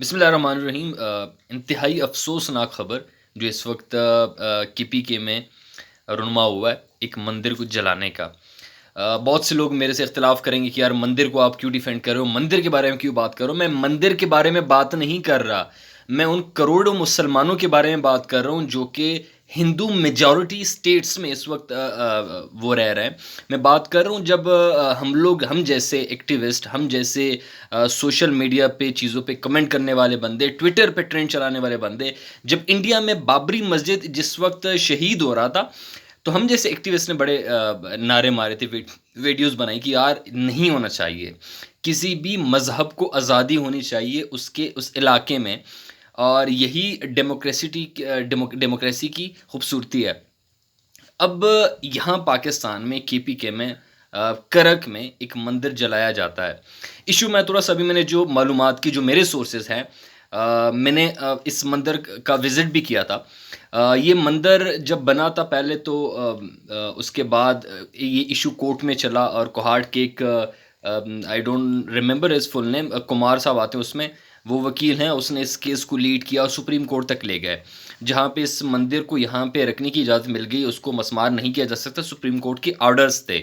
بسم اللہ الرحمن الرحیم۔ انتہائی افسوسناک خبر جو اس وقت کے پی کے میں رونما ہوا ہے، ایک مندر کو جلانے کا۔ بہت سے لوگ میرے سے اختلاف کریں گے کہ یار مندر کو آپ کیوں ڈیفینڈ کر رہے ہو، مندر کے بارے میں کیوں بات کر رہے ہو۔ میں مندر کے بارے میں بات نہیں کر رہا، میں ان کروڑوں مسلمانوں کے بارے میں بات کر رہا ہوں جو کہ ہندو میجورٹی اسٹیٹس میں اس وقت وہ رہ رہے ہیں۔ میں بات کر رہا ہوں جب ہم جیسے ایکٹیوسٹ، ہم جیسے سوشل میڈیا پہ چیزوں پہ کمنٹ کرنے والے بندے، ٹویٹر پہ ٹرینڈ چلانے والے بندے، جب انڈیا میں بابری مسجد جس وقت شہید ہو رہا تھا تو ہم جیسے ایکٹیوسٹ نے بڑے نعرے مارے تھے، ویڈیوز بنائی کہ یار نہیں ہونا چاہیے، کسی بھی مذہب کو آزادی ہونی چاہیے اس علاقے میں، اور یہی ڈیموکریسی کی خوبصورتی ہے۔ اب یہاں پاکستان میں کے پی کے میں کرک میں ایک مندر جلایا جاتا ہے۔ ایشو میں نے جو معلومات کی، جو میرے سورسز ہیں، میں نے اس مندر کا وزٹ بھی کیا تھا۔ یہ مندر جب بنا تھا پہلے تو اس کے بعد یہ ایشو کورٹ میں چلا، اور کوہاٹ کے ایک آئی ڈونٹ ریمبر ہز فل نیم، کمار صاحب آتے ہیں اس میں، وہ وکیل ہیں، اس نے اس کیس کو لیڈ کیا اور سپریم کورٹ تک لے گئے، جہاں پہ اس مندر کو یہاں پہ رکھنے کی اجازت مل گئی، اس کو مسمار نہیں کیا جا سکتا، سپریم کورٹ کے آرڈرز تھے۔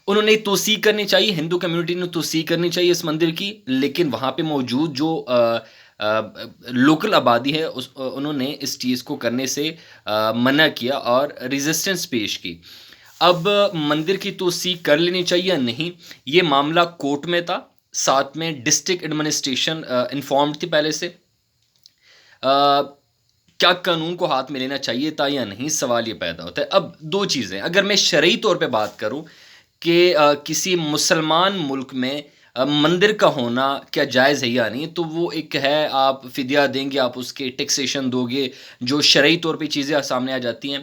انہوں نے توسیع کرنی چاہیے، ہندو کمیونٹی نے توسیع کرنی چاہیے اس مندر کی، لیکن وہاں پہ موجود جو لوکل آبادی ہے انہوں نے اس چیز کو کرنے سے منع کیا اور ریزسٹنس پیش کی۔ اب مندر کی توسیع کر لینی چاہیے یا نہیں، یہ معاملہ کورٹ میں تھا، ساتھ میں ڈسٹرکٹ ایڈمنسٹریشن انفارمڈ تھی پہلے سے۔ کیا قانون کو ہاتھ میں لینا چاہیے تھا یا نہیں، سوال یہ پیدا ہوتا ہے۔ اب دو چیزیں، اگر میں شرعی طور پہ بات کروں کہ کسی مسلمان ملک میں مندر کا ہونا کیا جائز ہے یا نہیں، تو وہ ایک ہے، آپ فدیہ دیں گے، آپ اس کے ٹیکسیشن دو گے، جو شرعی طور پہ چیزیں سامنے آ جاتی ہیں۔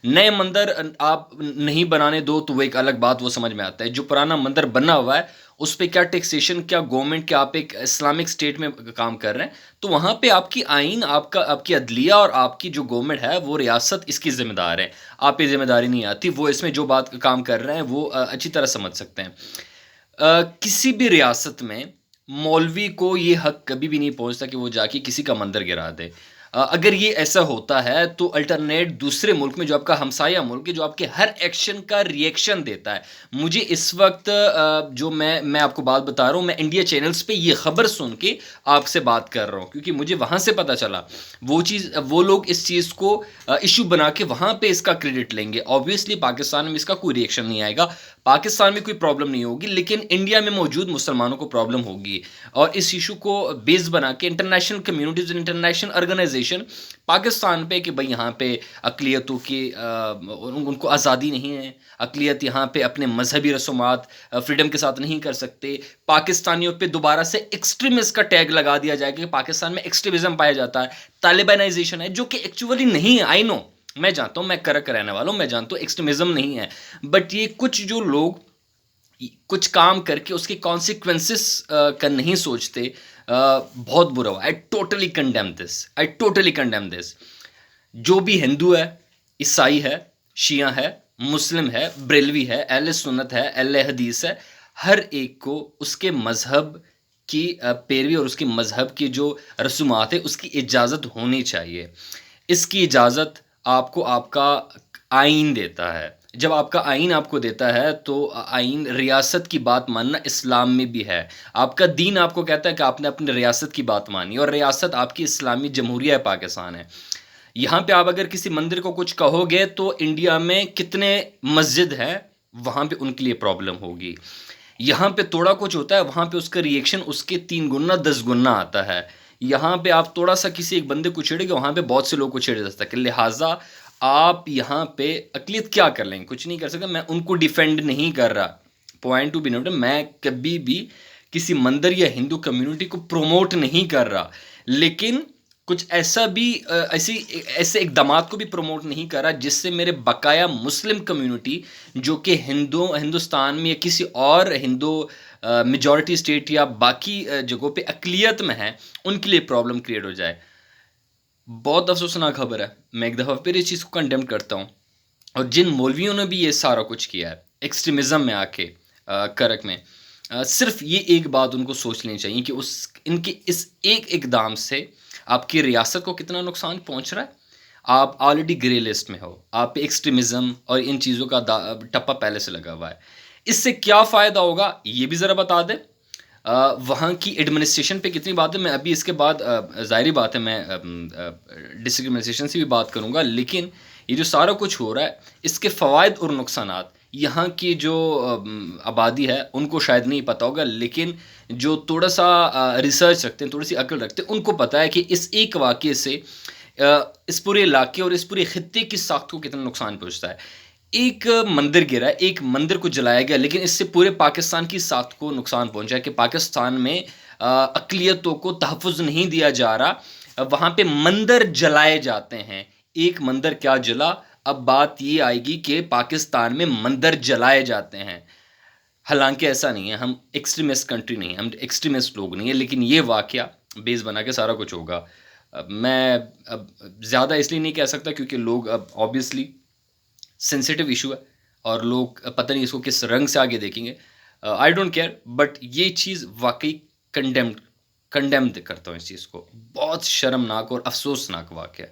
نئے مندر آپ نہیں بنانے دو تو وہ ایک الگ بات، وہ سمجھ میں آتا ہے۔ جو پرانا مندر بنا ہوا ہے اس پہ کیا ٹیکسیشن، کیا گورنمنٹ، کیا آپ ایک اسلامک اسٹیٹ میں کام کر رہے ہیں، تو وہاں پہ آپ کی آئین، آپ کی عدلیہ اور آپ کی جو گورنمنٹ ہے وہ ریاست اس کی ذمہ دار ہے، آپ پہ ذمہ داری نہیں آتی۔ وہ اس میں جو بات کام کر رہے ہیں وہ اچھی طرح سمجھ سکتے ہیں۔ کسی بھی ریاست میں مولوی کو یہ حق کبھی بھی نہیں پہنچتا کہ وہ جا کے کسی کا مندر گرا دے۔ اگر یہ ایسا ہوتا ہے تو الٹرنیٹ دوسرے ملک میں، جو آپ کا ہمسایہ ملک ہے، جو آپ کے ہر ایکشن کا ریئیکشن دیتا ہے۔ مجھے اس وقت جو میں آپ کو بات بتا رہا ہوں، میں انڈیا چینلز پہ یہ خبر سن کے آپ سے بات کر رہا ہوں، کیونکہ مجھے وہاں سے پتہ چلا وہ لوگ اس چیز کو ایشو بنا کے وہاں پہ اس کا کریڈٹ لیں گے۔ آبویسلی پاکستان میں اس کا کوئی ریئیکشن نہیں آئے گا، پاکستان میں کوئی پرابلم نہیں ہوگی، لیکن انڈیا میں موجود مسلمانوں کو پرابلم ہوگی، اور اس ایشو کو بیس بنا کے international communities, international organization Pakistan پہ، کہ بھئی یہاں پہ اقلیتوں کی ان کو آزادی نہیں ہے، اقلیت یہاں پہ اپنے مذہبی رسومات فریڈم کے ساتھ نہیں کر سکتے، پاکستانیوں پہ دوبارہ سے ایکسٹریمسٹ کا ٹیگ لگا دیا جائے کہ پاکستان میں ایکسٹریمزم پایا جاتا ہے، طالبانائزیشن ہے، جو کہ ایکچولی نہیں ہے۔ آئی نو، میں جانتا ہوں، میں کرک رہنے والا ہوں، میں جانتا ہوں ایکسٹریمزم نہیں ہے، بٹ یہ کچھ جو لوگ کچھ کام کر کے اس کے کانسیکوینسز کا نہیں سوچتے، بہت برا ہوا۔ آئی ٹوٹلی کنڈیم دس۔ جو بھی ہندو ہے، عیسائی ہے، شیعہ ہے، مسلم ہے، بریلوی ہے، اہل سنت ہے، اہل حدیث ہے، ہر ایک کو اس کے مذہب کی پیروی اور اس کے مذہب کی جو رسومات ہے اس کی اجازت ہونی چاہیے۔ اس کی اجازت آپ کو آپ کا آئین دیتا ہے۔ جب آپ کا آئین آپ کو دیتا ہے تو آئین، ریاست کی بات ماننا اسلام میں بھی ہے۔ آپ کا دین آپ کو کہتا ہے کہ آپ نے اپنے ریاست کی بات مانی، اور ریاست آپ کی اسلامی جمہوریہ پاکستان ہے۔ یہاں پہ آپ اگر کسی مندر کو کچھ کہو گے تو انڈیا میں کتنے مسجد ہیں، وہاں پہ ان کے لیے پرابلم ہوگی۔ یہاں پہ تھوڑا کچھ ہوتا ہے، وہاں پہ اس کا ریئیکشن اس کے 3 گنا 10 گنا آتا ہے۔ یہاں پہ آپ تھوڑا سا کسی ایک بندے کو چھیڑے گے، وہاں پہ بہت سے لوگ کو چھیڑ جا سکتا ہے، لہٰذا آپ یہاں پہ اقلیت کیا کر لیں گے، کچھ نہیں کر سکتے۔ میں ان کو ڈیفینڈ نہیں کر رہا، پوائنٹ ٹو بی نوٹ، میں کبھی بھی کسی مندر یا ہندو کمیونٹی کو پروموٹ نہیں کر رہا، لیکن کچھ ایسا بھی ایسے اقدامات کو بھی پروموٹ نہیں کر رہا جس سے میرے بقایا مسلم کمیونٹی، جو کہ ہندوستان میں یا کسی اور ہندو میجورٹی اسٹیٹ یا باقی جگہوں پہ اقلیت میں ہے، ان کے لیے پرابلم کریٹ ہو جائے۔ بہت افسوسناک خبر ہے، میں ایک دفعہ پھر اس چیز کو کنڈیم کرتا ہوں۔ اور جن مولویوں نے بھی یہ سارا کچھ کیا ہے ایکسٹریمزم میں آ کے کرک میں، صرف یہ ایک بات ان کو سوچ لینی چاہیے کہ ان کے اس ایک اقدام سے آپ کی ریاست کو کتنا نقصان پہنچ رہا ہے. آپ آلریڈی گرے لسٹ میں ہو، آپ پہ ایکسٹریمزم اور ان چیزوں کا ٹپا پہلے سے لگا ہوا ہے. اس سے کیا فائدہ ہوگا یہ بھی ذرا بتا دیں. وہاں کی ایڈمنسٹریشن پہ کتنی بات ہے، میں ابھی اس کے بعد ظاہری بات ہے میں ڈسٹرکٹ ایڈمنسٹریشن سے بھی بات کروں گا، لیکن یہ جو سارا کچھ ہو رہا ہے اس کے فوائد اور نقصانات یہاں کی جو آبادی ہے ان کو شاید نہیں پتہ ہوگا، لیکن جو تھوڑا سا ریسرچ رکھتے ہیں، تھوڑی سی عقل رکھتے ہیں، ان کو پتہ ہے کہ اس ایک واقعے سے اس پورے علاقے اور اس پورے خطے کی ساخت کو کتنا نقصان پہنچتا ہے. ایک مندر گرا، ایک مندر کو جلایا گیا، لیکن اس سے پورے پاکستان کی ساخت کو نقصان پہنچا ہے کہ پاکستان میں اقلیتوں کو تحفظ نہیں دیا جا رہا. وہاں پہ مندر جلائے جاتے ہیں. ایک مندر کیا جلا، اب بات یہ آئے گی کہ پاکستان میں مندر جلائے جاتے ہیں. حالانکہ ایسا نہیں ہے، ہم ایکسٹریمسٹ کنٹری نہیں ہیں، ہم ایکسٹریمسٹ لوگ نہیں ہیں، لیکن یہ واقعہ بیس بنا کے سارا کچھ ہوگا. میں اب زیادہ اس لیے نہیں کہہ سکتا کیونکہ لوگ اب آبویسلی سینسیٹیو ایشو ہے اور لوگ پتہ نہیں اس کو کس رنگ سے آگے دیکھیں گے. آئی ڈونٹ کیئر، بٹ یہ چیز واقعی کنڈیم کرتا ہوں اس چیز کو. بہت شرمناک اور افسوسناک واقعہ ہے.